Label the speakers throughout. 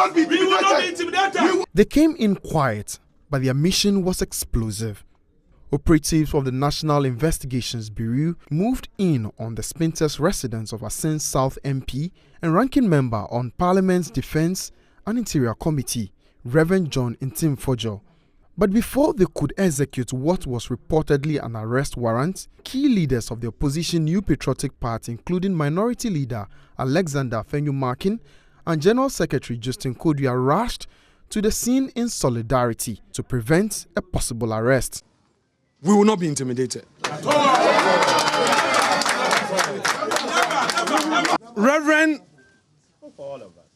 Speaker 1: not be intimidated.
Speaker 2: They came in quiet, but their mission was explosive. Operatives of the National Investigations Bureau moved in on the Spintex residence of Asen South MP and ranking member on Parliament's Defence and Interior Committee, Reverend John Ntim Fordjour. But before they could execute what was reportedly an arrest warrant, key leaders of the opposition New Patriotic Party, including Minority Leader Alexander Fenyu-Markin and General Secretary Justin Kodua, rushed to the scene in solidarity to prevent a possible arrest.
Speaker 1: We will not be intimidated. Reverend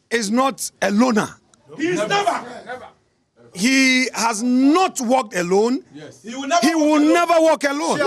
Speaker 1: is not a loner. He is never. He has not walked alone. Yes. He will never walk alone.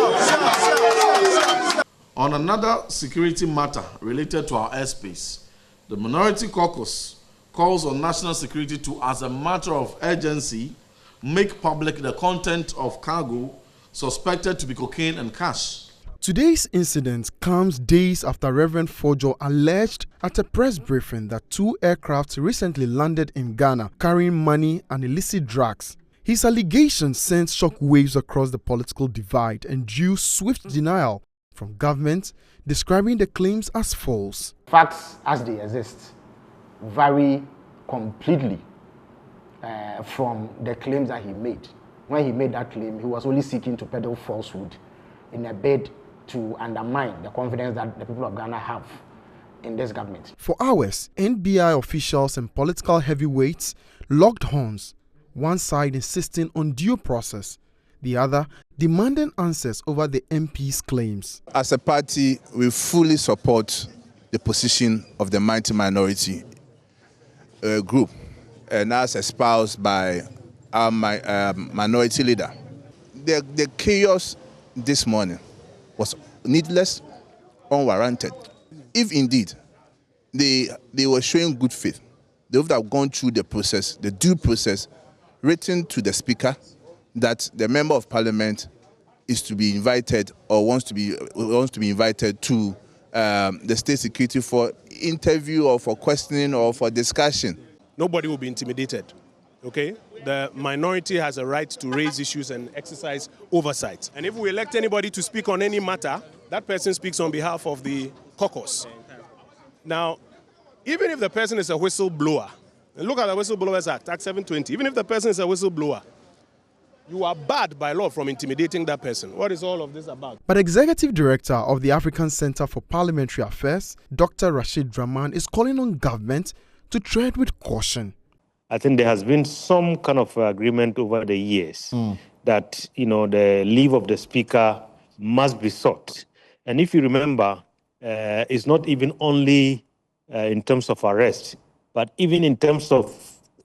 Speaker 3: On another security matter related to our airspace, the Minority Caucus calls on national security to, as a matter of urgency, make public the content of cargo suspected to be cocaine and cash.
Speaker 2: Today's incident comes days after Reverend Fordjour alleged at a press briefing that 2 aircrafts recently landed in Ghana carrying money and illicit drugs. His allegations sent shockwaves across the political divide and drew swift denial from government, describing the claims as false.
Speaker 4: Facts as they exist vary completely from the claims that he made. When he made that claim, he was only seeking to peddle falsehood in a bid to undermine the confidence that the people of Ghana have in this government.
Speaker 2: For hours, NBI officials and political heavyweights locked horns, one side insisting on due process, the other demanding answers over the MP's claims.
Speaker 5: As a party, we fully support the position of the minority group, and as espoused by our minority leader. The chaos this morning was needless, unwarranted. If indeed they were showing good faith, they would have gone through the process, the due process, written to the Speaker that the Member of Parliament is to be invited or wants to be invited to the State Security for interview or for questioning or for discussion.
Speaker 6: Nobody will be intimidated, okay? The minority has a right to raise issues and exercise oversight. And if we elect anybody to speak on any matter, that person speaks on behalf of the caucus. Now, even if the person is a whistleblower, and look at the Whistleblowers Act, Act 720, even if the person is a whistleblower, you are barred by law from intimidating that person. What is all of this about?
Speaker 2: But Executive Director of the African Center for Parliamentary Affairs, Dr. Rashid Draman, is calling on government to tread with caution.
Speaker 7: I think there has been some kind of agreement over the years that, the leave of the Speaker must be sought. And if you remember, it's not even only in terms of arrest, but even in terms of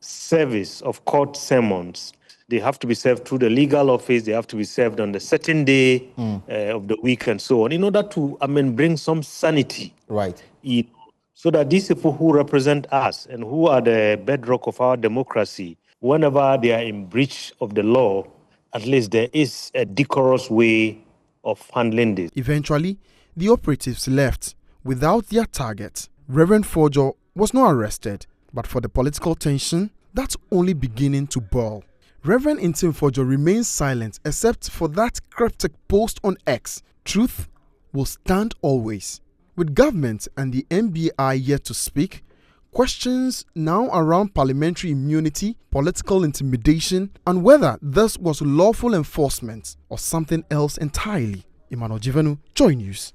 Speaker 7: service of court summons. They have to be served through the legal office. They have to be served on the certain day of the week and so on, in order to, bring some sanity.
Speaker 8: Right.
Speaker 7: So that these people who represent us and who are the bedrock of our democracy, whenever they are in breach of the law, at least there is a decorous way of handling this.
Speaker 2: Eventually, the operatives left without their target. Reverend Fordjour was not arrested, but for the political tension, that's only beginning to boil. Reverend Ntim Fordjour remains silent except for that cryptic post on X. Truth will stand always. With government and the NBI yet to speak, questions now around parliamentary immunity, political intimidation, and whether this was lawful enforcement or something else entirely. Emmanuel Jivanu, Joy News.